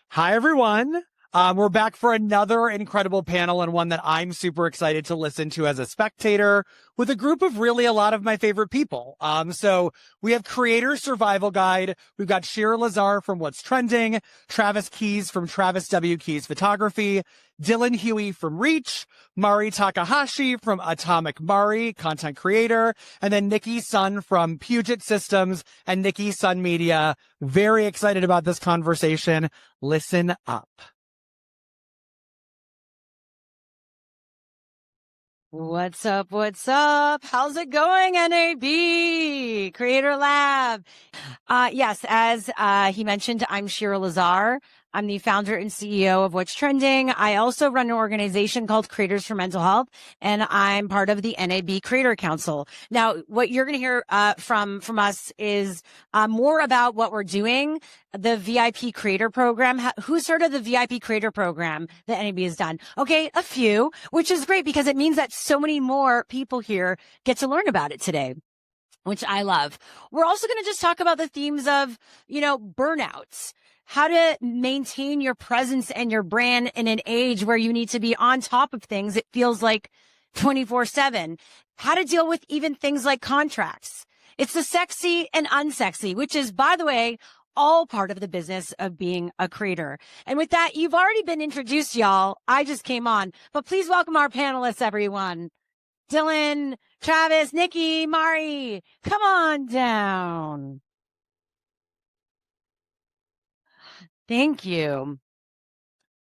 Hi, everyone. We're back for another incredible panel and one that I'm super excited to listen to as a spectator with a group of really a lot of my favorite people. So we have Creator Survival Guide. We've got Shira Lazar from What's Trending, Travis Keys from Travis W. Keys Photography, Dylan Huey from Reach, Mari Takahashi from AtomicMari, content creator, and then Nicki Sun from Puget Systems and Nicki Sun Media. Very excited about this conversation. Listen up. What's up? What's up? How's it going, NAB? Creator Lab. Yes, as he mentioned, I'm Shira Lazar. I'm the founder and CEO of What's Trending. I also run an organization called Creators for Mental Health, and I'm part of the NAB Creator Council. Now, what you're going to hear from us is more about what we're doing, the VIP Creator Program. Who's heard of the VIP Creator Program that NAB has done? Okay, a few, which is great because it means that so many more people here get to learn about it today, which I love. We're also going to just talk about the themes of, burnouts. How to maintain your presence and your brand in an age where you need to be on top of things. It feels like 24/7. How to deal with even things like contracts. It's the sexy and unsexy, which is, by the way, all part of the business of being a creator. And with that, you've already been introduced, y'all. I just came on, but please welcome our panelists, everyone. Dylan, Travis, Nicki, Mari, come on down. Thank you.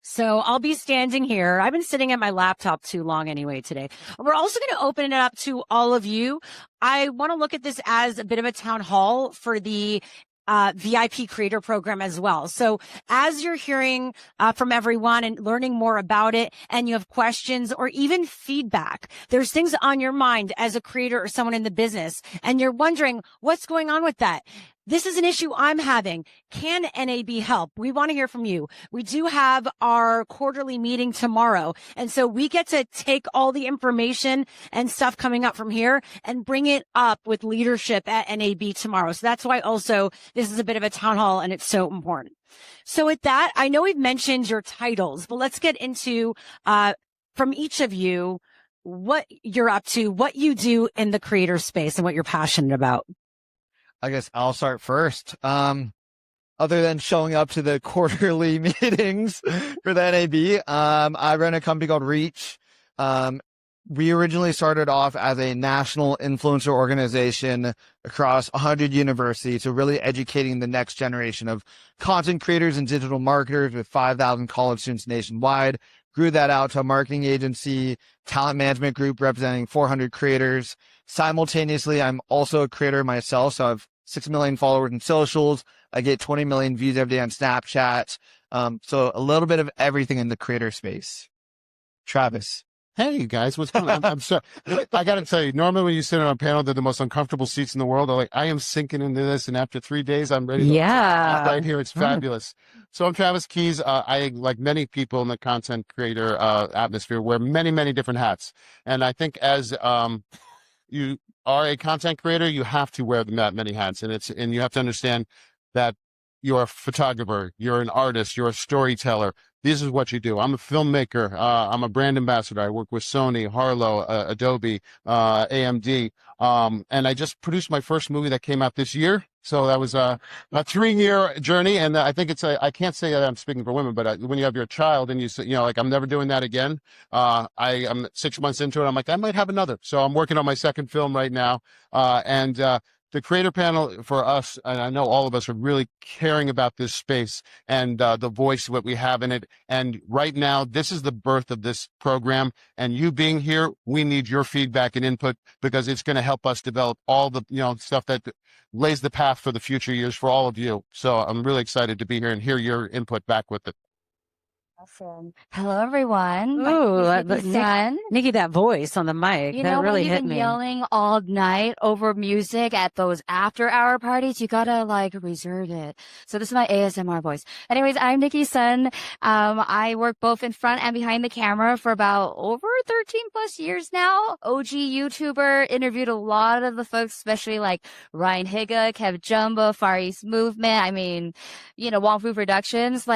So I'll be standing here. I've been sitting at my laptop too long anyway today. We're also going to open it up to all of you. I want to look at this as a bit of a town hall for the VIP creator program as well. So as you're hearing from everyone and learning more about it, and you have questions or even feedback, there's things on your mind as a creator or someone in the business, and you're wondering what's going on with that. This is an issue I'm having. Can NAB help? We want to hear from you. We do have our quarterly meeting tomorrow. And so we get to take all the information and stuff coming up from here and bring it up with leadership at NAB tomorrow. So that's why also this is a bit of a town hall and it's so important. So with that, I know we've mentioned your titles, but let's get into, from each of you, what you're up to, what you do in the creator space and what you're passionate about. I guess I'll start first. Other than showing up to the quarterly meetings for the NAB, I run a company called Reach. We originally started off as a national influencer organization across 100 universities, so really educating the next generation of content creators and digital marketers with 5,000 college students nationwide. Grew that out to a marketing agency, talent management group representing 400 creators. Simultaneously, I'm also a creator myself, so I have 6 million followers in socials. I get 20 million views every day on Snapchat. So a little bit of everything in the creator space. Travis. Hey, you guys, what's going on? I'm sorry. I got to tell you, normally when you sit on a panel, they're the most uncomfortable seats in the world. I am sinking into this, and after 3 days, I'm ready to right here. It's fabulous. So I'm Travis Keys. I, like many people in the content creator atmosphere, wear many, many different hats. And I think as you are a content creator, you have to wear that many hats. And you have to understand that you're a photographer, you're an artist, you're a storyteller. This is what you do. I'm a filmmaker. I'm a brand ambassador. I work with Sony, Harlow, Adobe, AMD. And I just produced my first movie that came out this year. So that was a 3-year journey. And I think I can't say that I'm speaking for women, but when you have your child and you say, like, I'm never doing that again. I'm 6 months into it. I'm like, I might have another. So I'm working on my second film right now. The creator panel for us, and I know all of us are really caring about this space and the voice what we have in it. And right now, this is the birth of this program. And you being here, we need your feedback and input because it's going to help us develop all the stuff that lays the path for the future years for all of you. So I'm really excited to be here and hear your input back with it. Awesome. Hello, everyone. Ooh, Nicki, that voice on the mic, that really hit me. You've been yelling all night over music at those after-hour parties. You gotta, reserve it. So this is my ASMR voice. Anyways, I'm Nicki Sun. I work both in front and behind the camera for about over 13 plus years now. OG YouTuber, interviewed a lot of the folks, especially like Ryan Higa, Kev Jumbo, Far East Movement. I mean, Wong Fu Productions.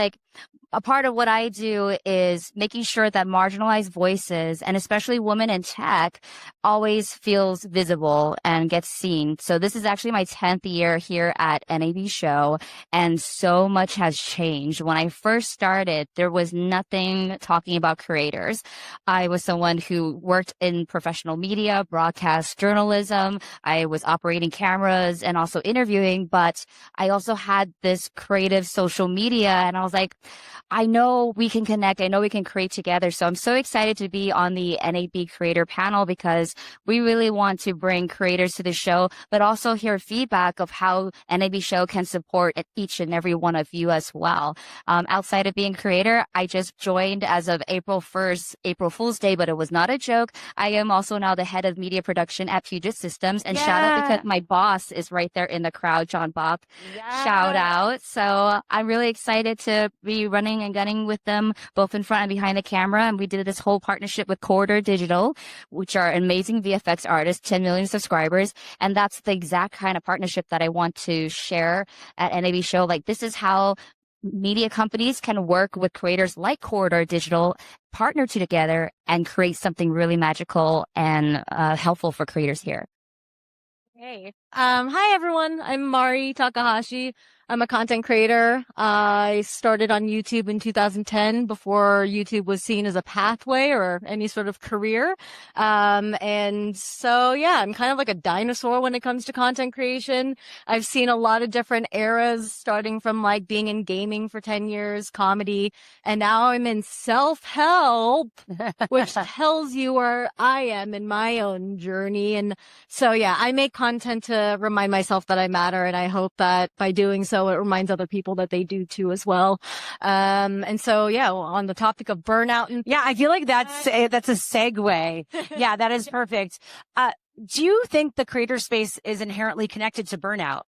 a part of what I do is making sure that marginalized voices, and especially women in tech, always feels visible and gets seen. So this is actually my 10th year here at NAB Show, and so much has changed. When I first started, there was nothing talking about creators. I was someone who worked in professional media, broadcast journalism. I was operating cameras and also interviewing, but I also had this creative social media, and I was like, I know we can connect. I know we can create together. So I'm so excited to be on the NAB creator panel because we really want to bring creators to the show, but also hear feedback of how NAB show can support each and every one of you as well. Outside of being creator, I just joined as of April 1st, April Fool's Day, but it was not a joke. I am also now the head of media production at Puget Systems, and shout out because my boss is right there in the crowd, John Bach. Shout out. So I'm really excited to be running and gunning with them both in front and behind the camera. And we did this whole partnership with Corridor Digital, which are amazing VFX artists, 10 million subscribers. And that's the exact kind of partnership that I want to share at NAB Show. Like, this is how media companies can work with creators like Corridor Digital, partner together and create something really magical and helpful for creators here. Hey, hi everyone. I'm Mari Takahashi. I'm a content creator. I started on YouTube in 2010 before YouTube was seen as a pathway or any sort of career. And so, yeah, I'm kind of like a dinosaur when it comes to content creation. I've seen a lot of different eras, starting from like being in gaming for 10 years, comedy, and now I'm in self-help, which tells you where I am in my own journey. And so, yeah, I make content to remind myself that I matter. And I hope that by doing so, it reminds other people that they do too as well. And so, yeah, on the topic of burnout. Yeah, I feel like that's a segue. Yeah, that is perfect. Do you think the creator space is inherently connected to burnout?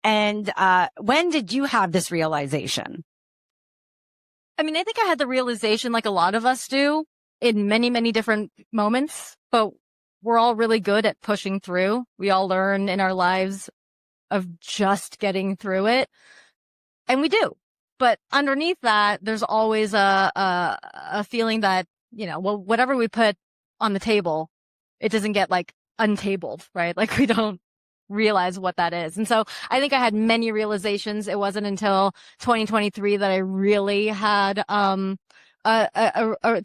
And when did you have this realization? I mean, I think I had the realization like a lot of us do in many, many different moments, but we're all really good at pushing through. We all learn in our lives of just getting through it. And we do. But underneath that, there's always a feeling that, you know, well, whatever we put on the table, it doesn't get like untabled, right? Like we don't realize what that is. And so I think I had many realizations. It wasn't until 2023 that I really had a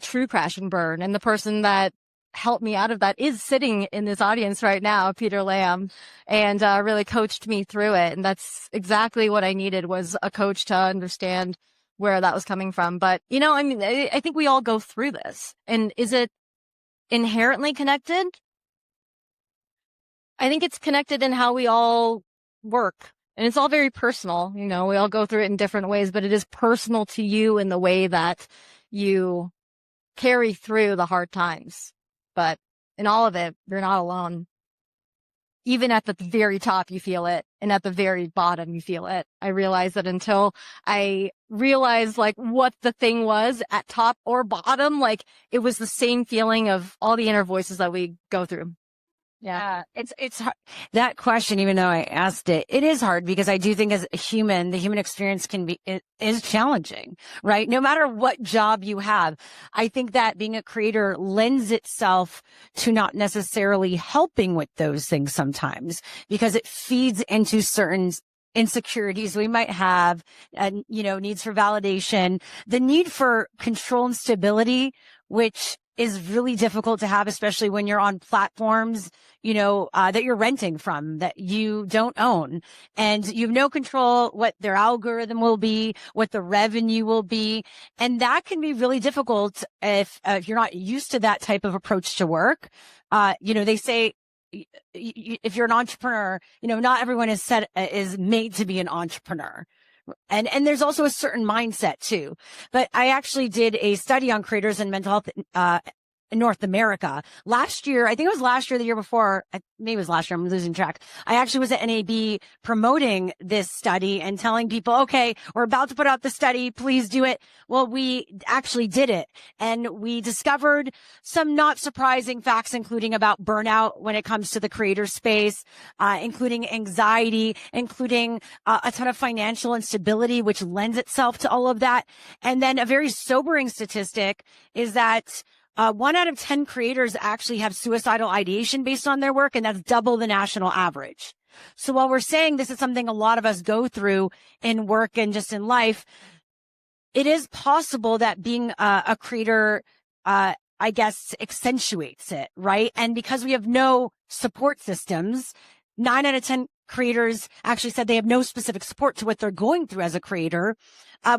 true crash and burn. And the person that helped me out of that is sitting in this audience right now, Peter Lamb, and really coached me through it. And that's exactly what I needed, was a coach to understand where that was coming from. But, you know, I mean, I think we all go through this. And is it inherently connected? I think it's connected in how we all work. And it's all very personal. You know, we all go through it in different ways, but it is personal to you in the way that you carry through the hard times. But in all of it, you're not alone. Even at the very top, you feel it. And at the very bottom, you feel it. I realized that until I realized like what the thing was at top or bottom, like it was the same feeling of all the inner voices that we go through. Yeah, it's hard. That question, even though I asked it, it is hard because I do think as a human, the human experience is challenging, right? No matter what job you have. I think that being a creator lends itself to not necessarily helping with those things sometimes because it feeds into certain insecurities we might have and, you know, needs for validation, the need for control and stability, which is really difficult to have, especially when you're on platforms, you know, that you're renting from, that you don't own, and you have no control what their algorithm will be, what the revenue will be. And that can be really difficult if you're not used to that type of approach to work. You know, they say, if you're an entrepreneur, you know, not everyone is made to be an entrepreneur. And there's also a certain mindset too. But I actually did a study on creators and mental health, in North America. Last year, I think it was last year, the year before, maybe it was last year, I'm losing track. I actually was at NAB promoting this study and telling people, okay, we're about to put out the study, please do it. Well, we actually did it, and we discovered some not surprising facts, including about burnout when it comes to the creator space, including anxiety, including a ton of financial instability, which lends itself to all of that. And then a very sobering statistic is that 1 out of 10 creators actually have suicidal ideation based on their work, and that's double the national average. So while we're saying this is something a lot of us go through in work and just in life, it is possible that being a creator, I guess, accentuates it, right? And because we have no support systems, 9 out of 10 creators actually said they have no specific support to what they're going through as a creator.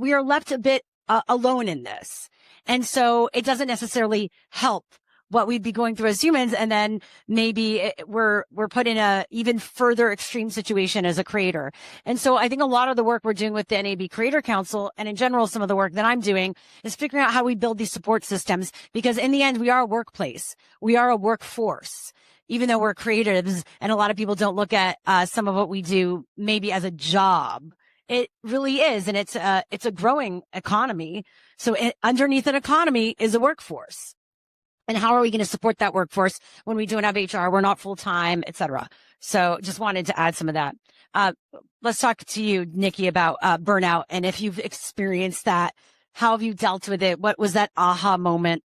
We are left a bit alone in this. And so it doesn't necessarily help what we'd be going through as humans. And then maybe we're put in a even further extreme situation as a creator. And so I think a lot of the work we're doing with the NAB Creator Council, and in general, some of the work that I'm doing, is figuring out how we build these support systems, because in the end, we are a workplace. We are a workforce, even though we're creatives, and a lot of people don't look at some of what we do maybe as a job. It really is. And it's a growing economy. So underneath an economy is a workforce. And how are we going to support that workforce when we don't have HR? We're not full time, et cetera. So just wanted to add some of that. Let's talk to you, Nicki, about burnout. And if you've experienced that, how have you dealt with it? What was that aha moment?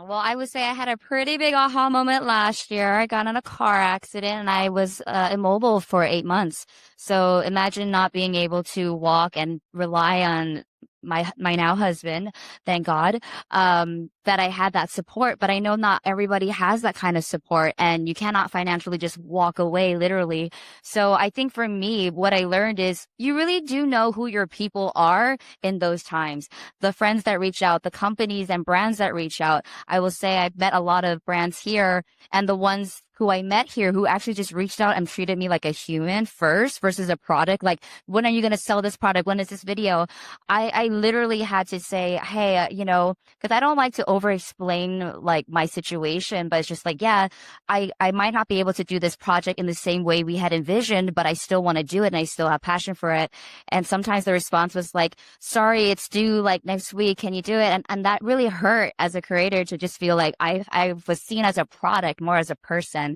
Well, I would say I had a pretty big aha moment last year. I got in a car accident and I was immobile for 8 months. So imagine not being able to walk and rely on my now husband, thank God, that I had that support. But I know not everybody has that kind of support, and you cannot financially just walk away, literally. So I think for me, what I learned is you really do know who your people are in those times. The friends that reach out, the companies and brands that reach out. I will say I've met a lot of brands here, and the ones who I met here who actually just reached out and treated me like a human first versus a product. Like, when are you going to sell this product? When is this video? I literally had to say, hey, because I don't like to over explain like my situation, but it's just like, yeah, I might not be able to do this project in the same way we had envisioned, but I still want to do it and I still have passion for it. And sometimes the response was like, sorry, it's due like next week. Can you do it? And that really hurt as a creator to just feel like I was seen as a product more as a person.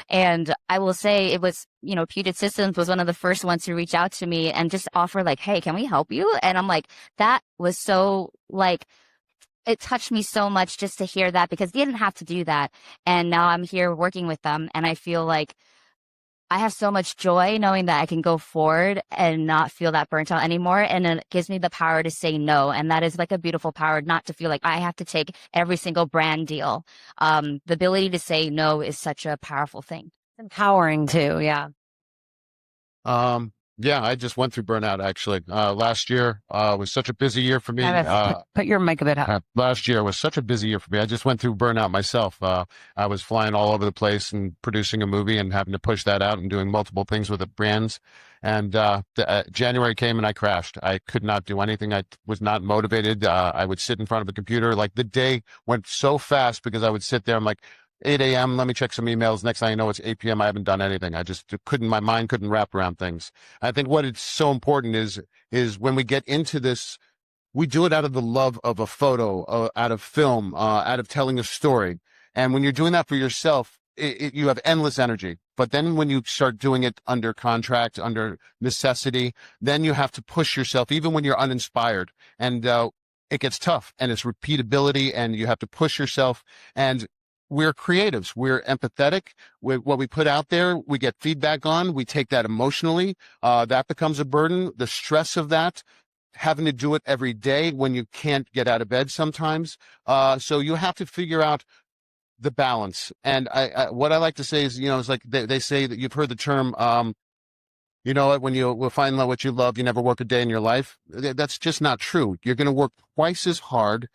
And I will say it was, Puget Systems was one of the first ones to reach out to me and just offer like, hey, can we help you? And I'm like, that was so like, it touched me so much just to hear that, because they didn't have to do that. And now I'm here working with them. And I feel like I have so much joy knowing that I can go forward and not feel that burnt out anymore. And it gives me the power to say no. And that is like a beautiful power, not to feel like I have to take every single brand deal. The ability to say no is such a powerful thing. Empowering too. Yeah. Yeah, I just went through burnout actually. Last year was such a busy year for me. Put your mic a bit up. Last year was such a busy year for me. I just went through burnout myself. I was flying all over the place and producing a movie and having to push that out and doing multiple things with the brands. And January came and I crashed. I could not do anything. I was not motivated. I would sit in front of a computer. Like, the day went so fast because I would sit there. I'm like, 8 a.m. Let me check some emails. Next thing I know, it's 8 p.m. I haven't done anything. I just couldn't, my mind couldn't wrap around things. I think what is so important is when we get into this, we do it out of the love of a photo, out of film, out of telling a story. And when you're doing that for yourself, you have endless energy. But then when you start doing it under contract, under necessity, then you have to push yourself, even when you're uninspired. And it gets tough, and it's repeatability, and you have to push yourself. And we're creatives. We're empathetic. What we put out there, we get feedback on. We take that emotionally. That becomes a burden. The stress of that, having to do it every day when you can't get out of bed sometimes. So you have to figure out the balance. And what I like to say is, it's like they say that you've heard the term, when you will find what you love, you never work a day in your life. That's just not true. You're going to work twice as hard,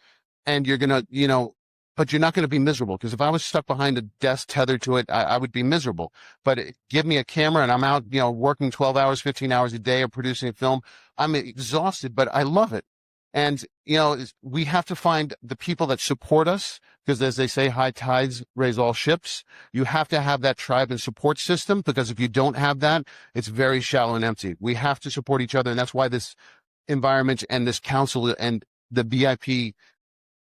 and you're going to, but you're not going to be miserable. Because if I was stuck behind a desk tethered to it, I would be miserable. But give me a camera and I'm out, working 12 hours, 15 hours a day or producing a film. I'm exhausted, but I love it. And, you know, we have to find the people that support us because, as they say, high tides raise all ships. You have to have that tribe and support system, because if you don't have that, it's very shallow and empty. We have to support each other. And that's why this environment and this council and the VIP, you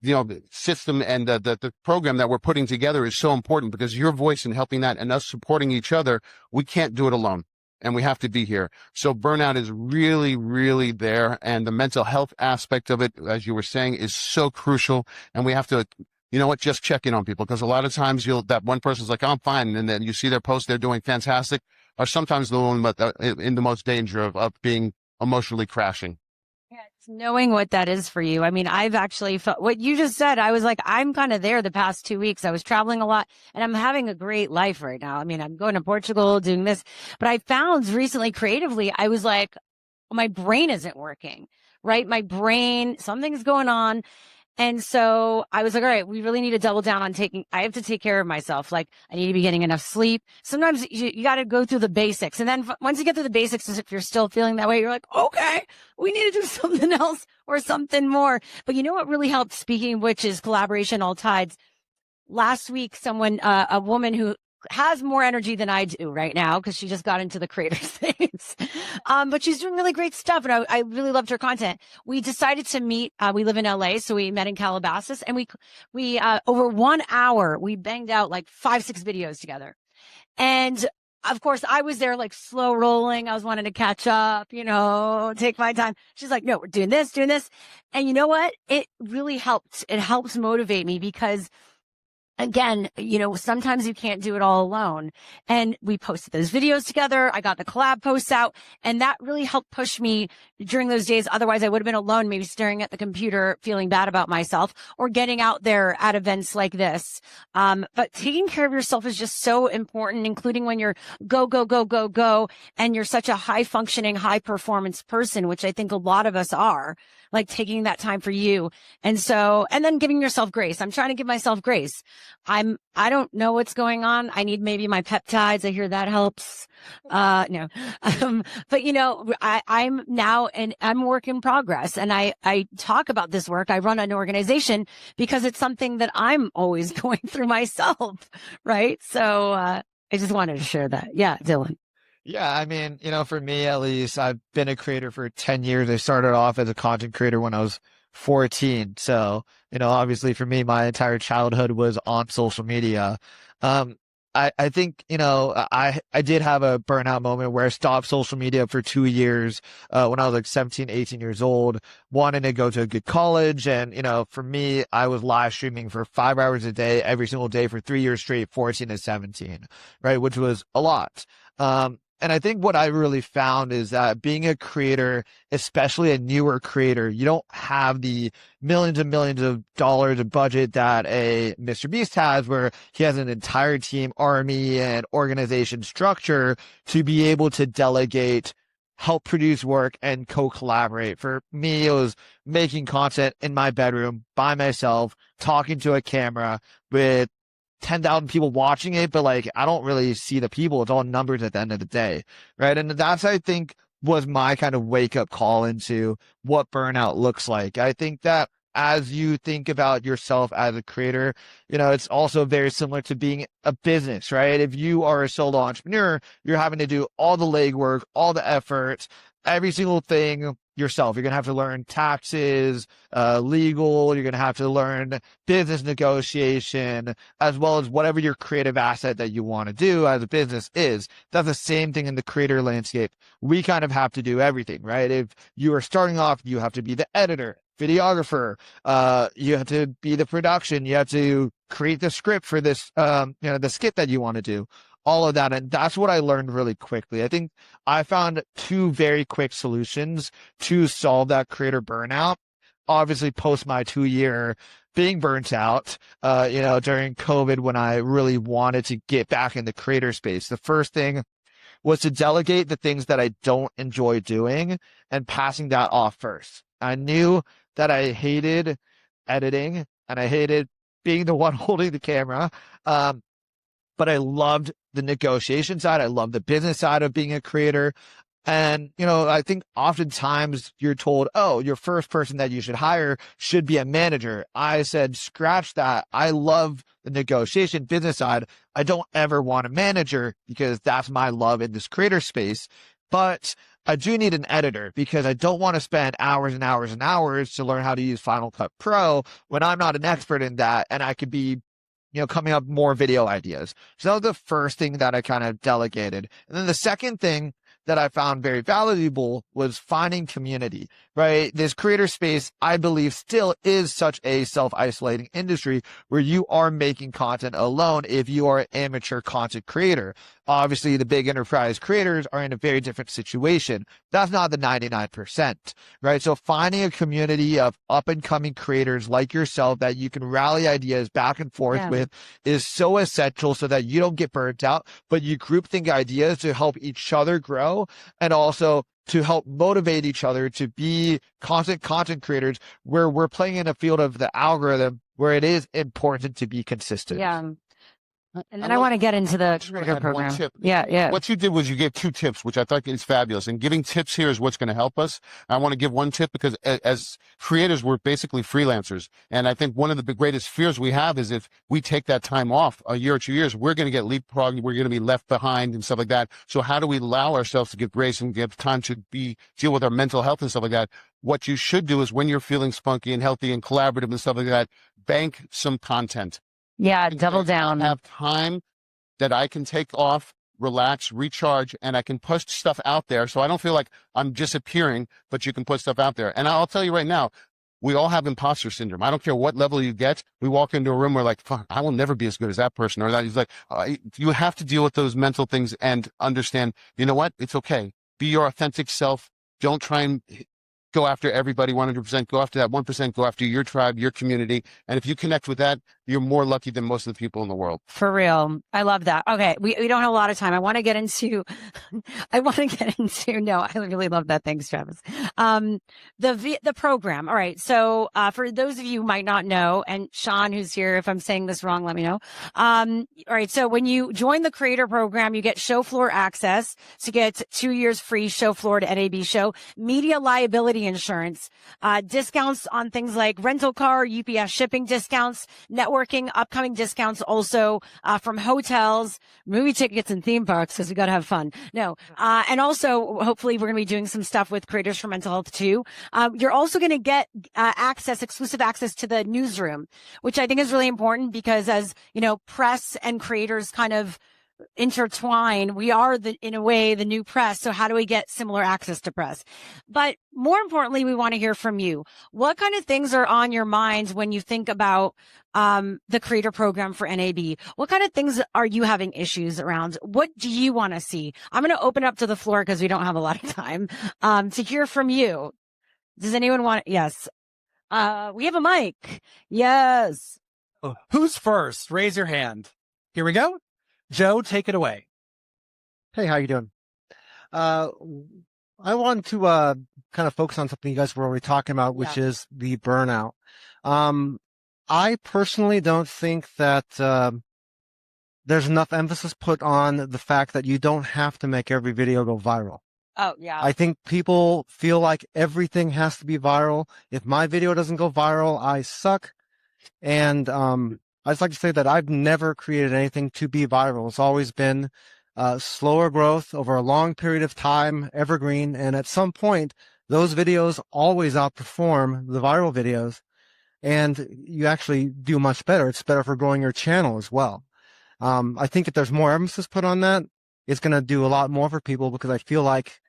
know, system and the program that we're putting together is so important, because your voice in helping that and us supporting each other, we can't do it alone. And we have to be here. So burnout is really, really there. And the mental health aspect of it, as you were saying, is so crucial. And we have to, you know what, just check in on people. Because a lot of times that one person's like, oh, I'm fine. And then you see their post, they're doing fantastic. Or sometimes the one in the most danger of being emotionally crashing. Yeah, it's knowing what that is for you. I mean, I've actually felt what you just said. I was like, I'm kind of there the past 2 weeks. I was traveling a lot and I'm having a great life right now. I mean, I'm going to Portugal doing this, but I found recently creatively, I was like, my brain isn't working, right? My brain, something's going on. And so I was like, all right, we really need to double down on I have to take care of myself. Like, I need to be getting enough sleep. Sometimes you got to go through the basics. And then once you get through the basics, if you're still feeling that way, you're like, okay, we need to do something else or something more. But you know what really helped, speaking of which, is collaboration, all tides. Last week, a woman who has more energy than I do right now, because she just got into the creator things. But she's doing really great stuff. And I really loved her content. We decided to meet. We live in LA, so we met in Calabasas, and we over 1 hour, we banged out like 5-6 videos together. And of course, I was there like slow rolling. I was wanting to catch up, you know, take my time. She's like, no, we're doing this. And you know what? It really helped. It helps motivate me, because again, you know, sometimes you can't do it all alone. And we posted those videos together. I got the collab posts out, and that really helped push me during those days. Otherwise, I would have been alone, maybe staring at the computer, feeling bad about myself, or getting out there at events like this. But taking care of yourself is just so important, including when you're go, and you're such a high functioning, high performance person, which I think a lot of us are, like taking that time for you. And then giving yourself grace. I'm trying to give myself grace. I don't know what's going on. I need maybe my peptides. I hear that helps. No. But you know, I'm now, and I'm a work in progress, and I talk about this work. I run an organization because it's something that I'm always going through myself. Right. So, I just wanted to share that. Yeah. Dylan. Yeah, I mean, you know, for me at least, I've been a creator for 10 years. I started off as a content creator when I was 14. So, you know, obviously for me, my entire childhood was on social media. I think, you know, I did have a burnout moment where I stopped social media for 2 years, when I was like 17, 18 years old, wanting to go to a good college. And, you know, for me, I was live streaming for 5 hours a day, every single day for 3 years straight, 14 to 17, right? Which was a lot. And I think what I really found is that being a creator, especially a newer creator, you don't have the millions and millions of dollars of budget that a Mr. Beast has, where he has an entire team, army, and organization structure to be able to delegate, help produce work, and co-collaborate. For me, it was making content in my bedroom by myself, talking to a camera with 10,000 people watching it, but like, I don't really see the people. It's all numbers at the end of the day. Right. And that's, I think, was my kind of wake up call into what burnout looks like. I think that as you think about yourself as a creator, you know, it's also very similar to being a business, right? If you are a solo entrepreneur, you're having to do all the legwork, all the effort, every single thing yourself. You're going to have to learn taxes, legal. You're going to have to learn business negotiation, as well as whatever your creative asset that you want to do as a business is. That's the same thing in the creator landscape. We kind of have to do everything, right? If you are starting off, you have to be the editor, videographer, you have to be the production, you have to create the script for this, you know, the skit that you want to do. All of that. And that's what I learned really quickly. I think I found 2 very quick solutions to solve that creator burnout. Obviously, post my 2-year being burnt out, you know, during COVID, when I really wanted to get back in the creator space. The first thing was to delegate the things that I don't enjoy doing and passing that off first. I knew that I hated editing and I hated being the one holding the camera. But I loved the negotiation side. I loved the business side of being a creator. And, I think oftentimes you're told, oh, your first person that you should hire should be a manager. I said, scratch that. I love the negotiation business side. I don't ever want a manager because that's my love in this creator space. But I do need an editor because I don't want to spend hours and hours and hours to learn how to use Final Cut Pro when I'm not an expert in that and I could be coming up more video ideas. So that was the first thing that I kind of delegated. And then the second thing that I found very valuable was finding community, right? This creator space, I believe, still is such a self-isolating industry where you are making content alone if you are an amateur content creator. Obviously, the big enterprise creators are in a very different situation. That's not the 99%, right? So finding a community of up-and-coming creators like yourself that you can rally ideas back and forth with is so essential so that you don't get burnt out, but you groupthink ideas to help each other grow and also to help motivate each other to be content creators where we're playing in a field of the algorithm where it is important to be consistent. Yeah. And then I want to get into the creator program. Yeah. What you did was you gave 2 tips, which I thought is fabulous. And giving tips here is what's going to help us. I want to give one tip because as creators, we're basically freelancers. And I think one of the greatest fears we have is if we take that time off a year or 2 years, we're going to get leapfrogged. We're going to be left behind and stuff like that. So how do we allow ourselves to give grace and give time to deal with our mental health and stuff like that? What you should do is when you're feeling spunky and healthy and collaborative and stuff like that, bank some content. Yeah, double down. Have time that I can take off, relax, recharge, and I can push stuff out there. So I don't feel like I'm disappearing, but you can put stuff out there. And I'll tell you right now, we all have imposter syndrome. I don't care what level you get. We walk into a room, we're like, fuck, I will never be as good as that person or that. He's like, you have to deal with those mental things and understand, you know what? It's okay. Be your authentic self. Don't try and go after everybody 100%. Go after that 1%. Go after your tribe, your community. And if you connect with that, you're more lucky than most of the people in the world. For real. I love that. Okay. We don't have a lot of time. I want to get into, no, I really love that. Thanks, Travis. The program. All right. So, for those of you who might not know, and Sean, who's here, if I'm saying this wrong, let me know. All right. So when you join the creator program, you get show floor access to get 2 years free show floor to NAB show, media liability insurance, discounts on things like rental car, UPS shipping discounts, networking, upcoming discounts also from hotels, movie tickets, and theme parks because we got to have fun. And also hopefully we're going to be doing some stuff with Creators for Mental Health too. You're also going to get exclusive access to the newsroom, which I think is really important because as you know, press and creators kind of intertwine. We are in a way, the new press. So how do we get similar access to press? But more importantly, we want to hear from you. What kind of things are on your minds when you think about the creator program for NAB? What kind of things are you having issues around? What do you want to see? I'm going to open up to the floor because we don't have a lot of time to hear from you. Does anyone want? Yes. We have a mic. Yes. Who's first? Raise your hand. Here we go. Joe, take it away. Hey, how you doing? I want to kind of focus on something you guys were already talking about, which is the burnout. I personally don't think that there's enough emphasis put on the fact that you don't have to make every video go viral. Oh, yeah. I think people feel like everything has to be viral. If my video doesn't go viral, I suck. And I'd just like to say that I've never created anything to be viral. It's always been slower growth over a long period of time, evergreen. And at some point, those videos always outperform the viral videos. And you actually do much better. It's better for growing your channel as well. I think if there's more emphasis put on that, it's going to do a lot more for people because I feel like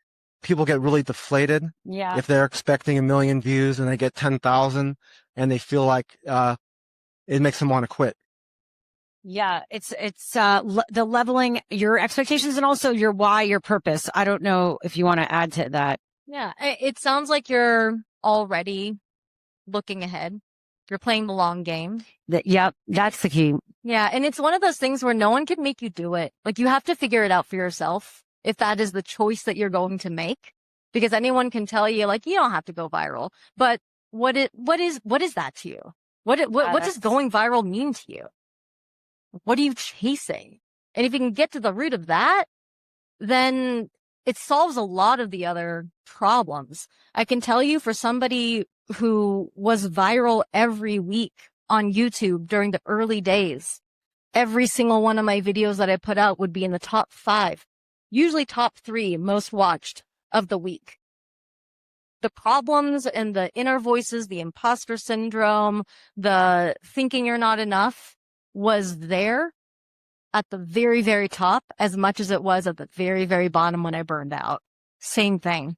people get really deflated if they're expecting 1 million views and they get 10,000 and they feel like it makes them want to quit. Yeah, it's the leveling your expectations and also your why, your purpose. I don't know if you want to add to that. Yeah, it sounds like you're already looking ahead. You're playing the long game. Yep, that's the key. Yeah, and it's one of those things where no one can make you do it. Like you have to figure it out for yourself if that is the choice that you're going to make. Because anyone can tell you like you don't have to go viral. But what is that to you? What does going viral mean to you? What are you chasing? And if you can get to the root of that, then it solves a lot of the other problems. I can tell you, for somebody who was viral every week on YouTube during the early days, every single one of my videos that I put out would be in the top 5, usually top 3 most watched of the week. The problems and the inner voices, the imposter syndrome, the thinking you're not enough was there at the very, very top as much as it was at the very, very bottom when I burned out. Same thing.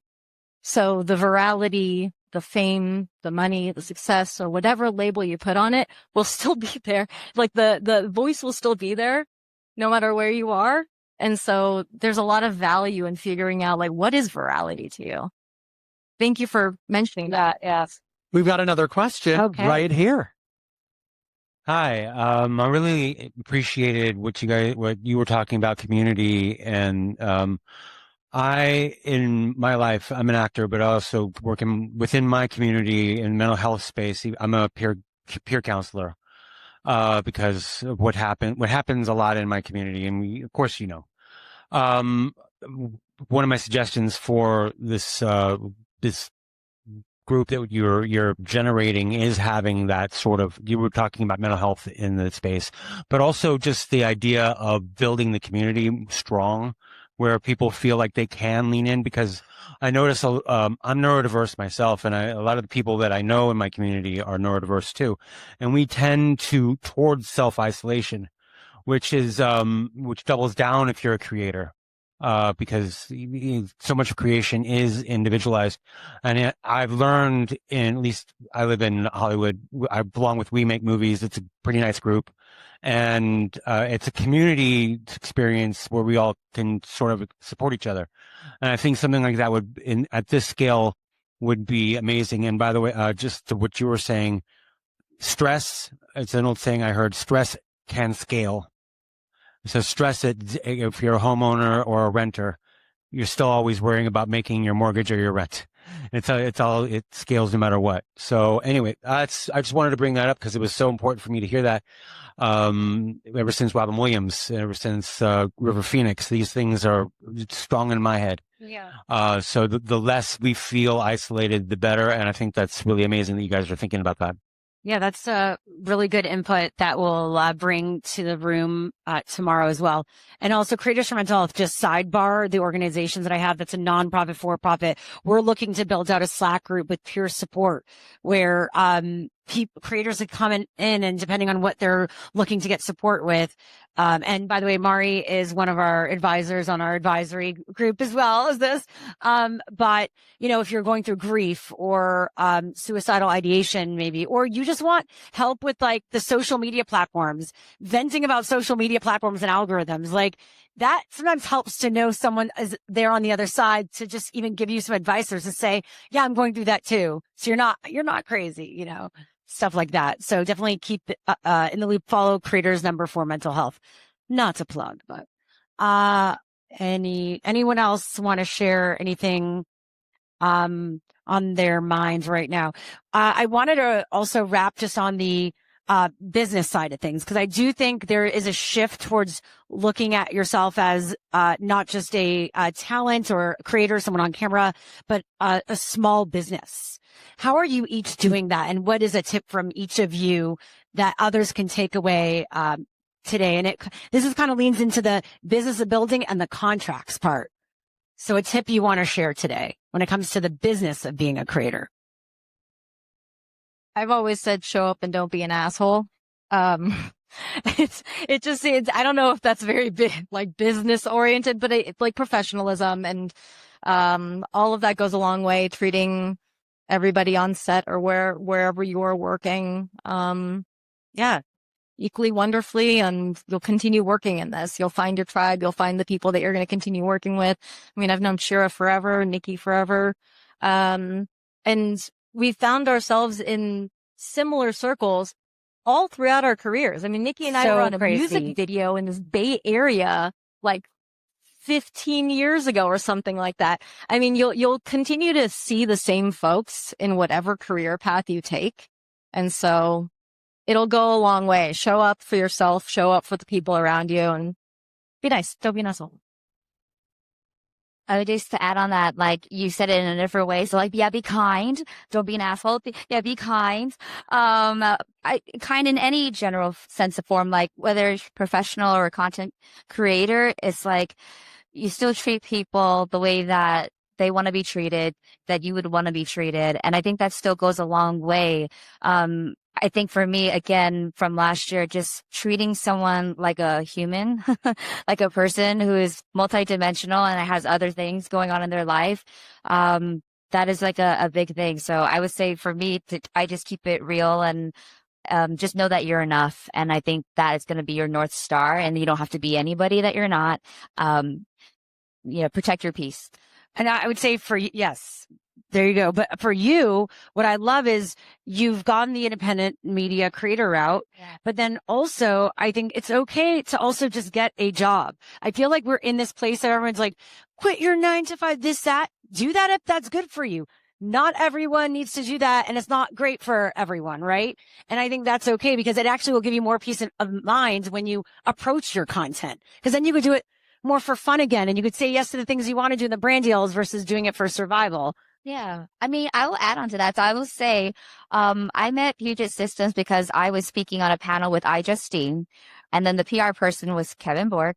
So the virality, the fame, the money, the success, or whatever label you put on it will still be there. Like the voice will still be there no matter where you are. And so there's a lot of value in figuring out, like, what is virality to you? Thank you for mentioning that. Yes. We've got another question right here. Hi. I really appreciated what you were talking about, community. And in my life, I'm an actor, but also working within my community in mental health space. I'm a peer counselor, because of what happens a lot in my community. And of course, one of my suggestions for this group that you're generating is having that sort of, you were talking about mental health in the space, but also just the idea of building the community strong, where people feel like they can lean in. Because I notice I'm neurodiverse myself, and a lot of the people that I know in my community are neurodiverse too, and we tend towards self-isolation, which doubles down if you're a creator. Because so much of creation is individualized. And I've learned, at least I live in Hollywood, I belong with We Make Movies. It's a pretty nice group. And it's a community experience where we all can sort of support each other. And I think something like that at this scale would be amazing. And by the way, just to what you were saying, stress, it's an old saying I heard, stress can scale. So stress it, if you're a homeowner or a renter, you're still always worrying about making your mortgage or your rent. It scales no matter what. So anyway, I just wanted to bring that up because it was so important for me to hear that. Ever since Robin Williams, ever since River Phoenix, these things are strong in my head. Yeah. So the less we feel isolated, the better. And I think that's really amazing that you guys are thinking about that. Yeah, that's a really good input that we'll bring to the room tomorrow as well. And also Creators for Mental Health, just sidebar, the organizations that I have, that's a nonprofit, for-profit. We're looking to build out a Slack group with peer support where creators that come in, and depending on what they're looking to get support with. And by the way, Mari is one of our advisors on our advisory group as well as this. But if you're going through grief or suicidal ideation, maybe, or you just want help with like the social media platforms, venting about social media platforms and algorithms, like that sometimes helps to know someone is there on the other side to just even give you some advice or to say, yeah, I'm going through that too. So you're not crazy, stuff like that. So definitely keep in the loop, follow Creators for Mental Health. Not to plug, but anyone else want to share anything on their minds right now? I wanted to also wrap just on the business side of things, because I do think there is a shift towards looking at yourself as not just a talent or creator, someone on camera, but a small business. How are you each doing that? And what is a tip from each of you that others can take away today? And this is kind of leans into the business of building and the contracts part. So a tip you want to share today when it comes to the business of being a creator. I've always said, show up and don't be an asshole. I don't know if that's very like business oriented, but it's like professionalism and all of that goes a long way. Treating everybody on set or wherever you are working, equally wonderfully, and you'll continue working in this. You'll find your tribe. You'll find the people that you're going to continue working with. I mean, I've known Shira forever, Nicki forever, and we found ourselves in similar circles all throughout our careers. I mean, Nicki and I were on a music video in this Bay Area, like 15 years ago or something like that. I mean, you'll continue to see the same folks in whatever career path you take. And so it'll go a long way. Show up for yourself, show up for the people around you, and be nice. Don't be an asshole. Just to add on that, like you said it in a different way. So like, yeah, be kind. Don't be an asshole. Yeah, be kind. Kind in any general sense of form, like whether it's professional or a content creator, it's like you still treat people the way that they want to be treated, that you would want to be treated. And I think that still goes a long way. I think for me, again, from last year, just treating someone like a human, like a person who is multidimensional and has other things going on in their life. That is like a big thing. So I would say for me, I just keep it real and just know that you're enough. And I think that is going to be your North Star, and you don't have to be anybody that you're not. Protect your peace. And I would say yes, there you go. But for you, what I love is you've gone the independent media creator route, but then also I think it's okay to also just get a job. I feel like we're in this place that everyone's like, quit your 9 to 5, this, that, do that if that's good for you. Not everyone needs to do that, and it's not great for everyone, right? And I think that's okay, because it actually will give you more peace of mind when you approach your content, because then you could do it more for fun again, and you could say yes to the things you want to do in the brand deals versus doing it for survival. Yeah. I mean, I will add on to that. So I will say, I met Puget Systems because I was speaking on a panel with iJustine, and then the PR person was Kevin Bork.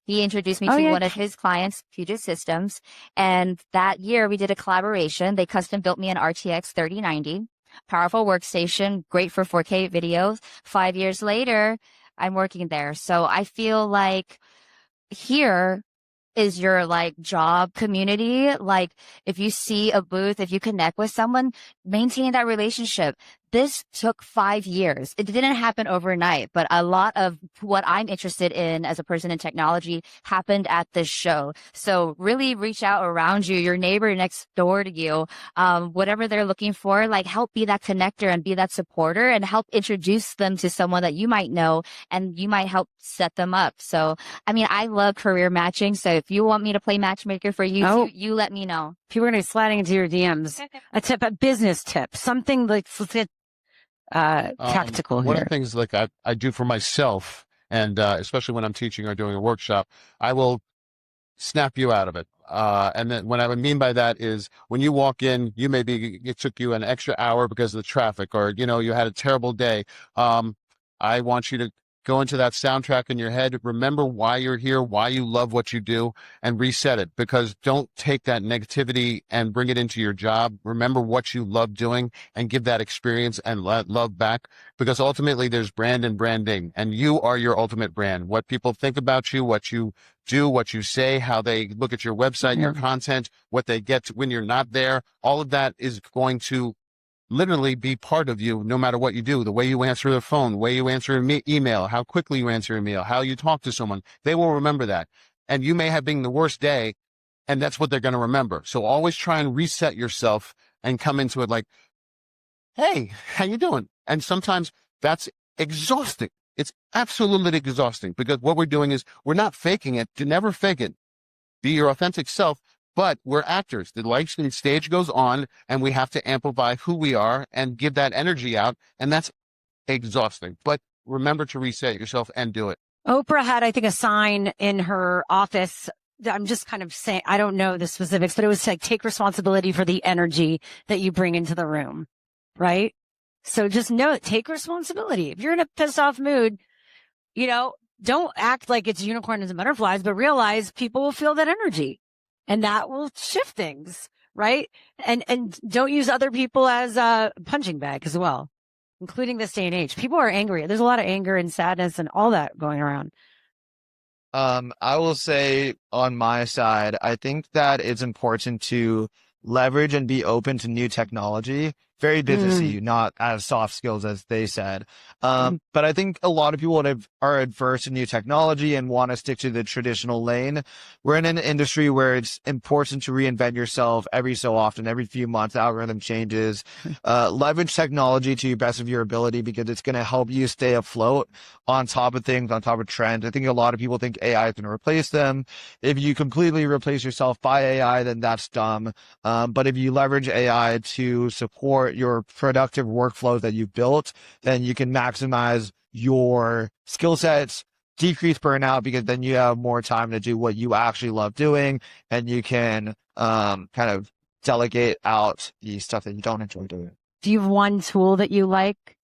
He introduced me to one of his clients, Puget Systems. And that year we did a collaboration. They custom built me an RTX 3090, powerful workstation, great for 4K videos. 5 years later, I'm working there. So I feel like here is your like job community. Like if you see a booth, if you connect with someone, maintain that relationship. This took 5 years. It didn't happen overnight, but a lot of what I'm interested in as a person in technology happened at this show. So really reach out around you, your neighbor next door to you, whatever they're looking for, like help be that connector and be that supporter and help introduce them to someone that you might know, and you might help set them up. So, I mean, I love career matching. So if you want me to play matchmaker for you, you let me know. People are going to be sliding into your DMs. A business tip, something like tactical here. One of the things like I do for myself, and especially when I'm teaching or doing a workshop, I will snap you out of it. And then what I would mean by that is when you walk in, it took you an extra hour because of the traffic, or, you had a terrible day. I want you to go into that soundtrack in your head, remember why you're here, why you love what you do, and reset it. Because don't take that negativity and bring it into your job. Remember what you love doing and give that experience and love back. Because ultimately there's brand and branding, and you are your ultimate brand. What people think about you, what you do, what you say, how they look at your website, your content, what they get when you're not there, all of that is going to literally be part of you no matter what you do. The way you answer the phone, the way you answer an email, how quickly you answer an email, how you talk to someone, they will remember that. And you may have been the worst day, and that's what they're going to remember. So always try and reset yourself and come into it like, hey, how you doing? And sometimes that's exhausting. It's absolutely exhausting, because what we're doing is we're not faking it. To never fake it. Be your authentic self. But we're actors. The light and stage goes on, and we have to amplify who we are and give that energy out. And that's exhausting. But remember to reset yourself and do it. Oprah had, I think, a sign in her office. I'm just kind of saying, I don't know the specifics, but it was like, take responsibility for the energy that you bring into the room. Right? So just know, take responsibility. If you're in a pissed off mood, don't act like it's unicorns and butterflies, but realize people will feel that energy. And that will shift things, right? And don't use other people as a punching bag as well, including this day and age. People are angry. There's a lot of anger and sadness and all that going around. I will say on my side, I think that it's important to leverage and be open to new technology. Very businessy, not as soft skills as they said. But I think a lot of people are adverse to new technology and want to stick to the traditional lane. We're in an industry where it's important to reinvent yourself every so often, every few months, the algorithm changes. Leverage technology to the best of your ability, because it's going to help you stay afloat on top of things, on top of trends. I think a lot of people think AI is going to replace them. If you completely replace yourself by AI, then that's dumb. But if you leverage AI to support your productive workflows that you've built, then you can maximize your skill sets decrease burnout because then you have more time to do what you actually love doing, and you can kind of delegate out the stuff that you don't enjoy doing. Do you have one tool that you like?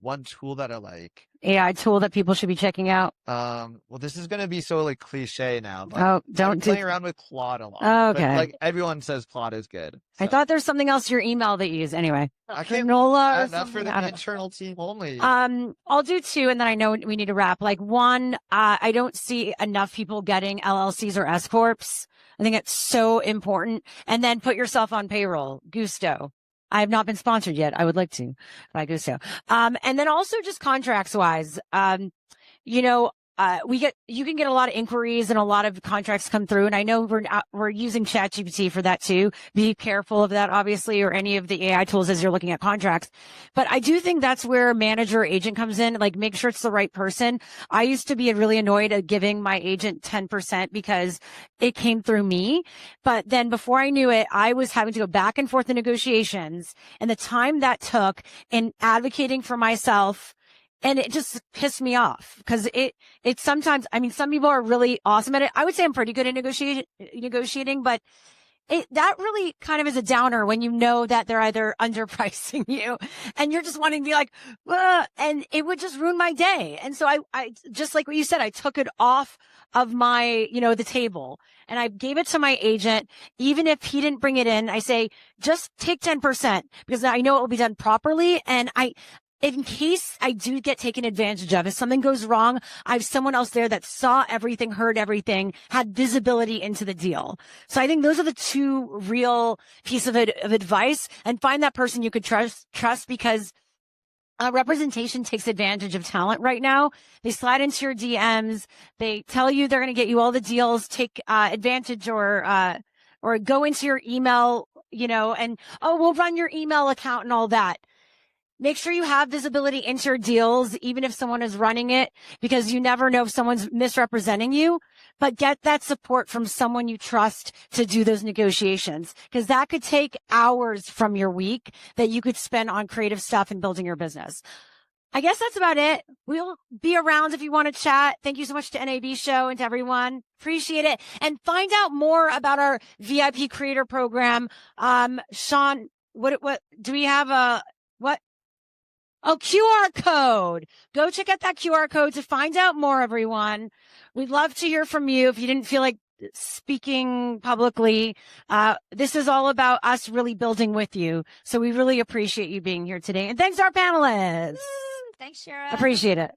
One tool that I like. AI tool that people should be checking out? Well, this is going to be so like cliche now, but Oh, I'm playing around with Claude a lot. Oh, But, okay. like everyone says Claude is good. I So. thought there's something else your email that you use. Anyway, I can't. granola or That's for something. the internal team only. I'll do two, and then I know we need to wrap. Like one, I don't see enough people getting LLCs or S corps. I think it's so important. And then put yourself on payroll. Gusto. I have not been sponsored yet. I would like to by Gusto. And then also just contracts wise, you know, you can get a lot of inquiries and a lot of contracts come through. And I know we're using ChatGPT for that too. Be careful of that, obviously, or any of the AI tools as you're looking at contracts. But I do think that's where manager or agent comes in. Like, make sure it's the right person. I used to be really annoyed at giving my agent 10% because it came through me. But then before I knew it, I was having to go back and forth in negotiations, and the time that took in advocating for myself. And it just pissed me off because it sometimes, I mean, some people are really awesome at it. I would say I'm pretty good at negotiating, but that really kind of is a downer when you know that they're either underpricing you and you're just wanting to be like, and it would just ruin my day. And so I just like what you said, I took it off of my, the table, and I gave it to my agent. Even if he didn't bring it in, I say, just take 10% because I know it will be done properly. And in case I do get taken advantage of, if something goes wrong, I have someone else there that saw everything, heard everything, had visibility into the deal. So I think those are the two real pieces of advice. And find that person you could trust because representation takes advantage of talent right now. They slide into your DMs. They tell you they're going to get you all the deals, take advantage or go into your email, and, we'll run your email account and all that. Make sure you have visibility into your deals, even if someone is running it, because you never know if someone's misrepresenting you. But get that support from someone you trust to do those negotiations, because that could take hours from your week that you could spend on creative stuff and building your business. I guess that's about it. We'll be around if you want to chat. Thank you so much to NAB Show and to everyone. Appreciate it. And find out more about our VIP creator program. Sean, what do we have what? Oh, QR code. Go check out that QR code to find out more, everyone. We'd love to hear from you if you didn't feel like speaking publicly. This is all about us really building with you. So we really appreciate you being here today. And thanks to our panelists. Thanks, Shira. Appreciate it.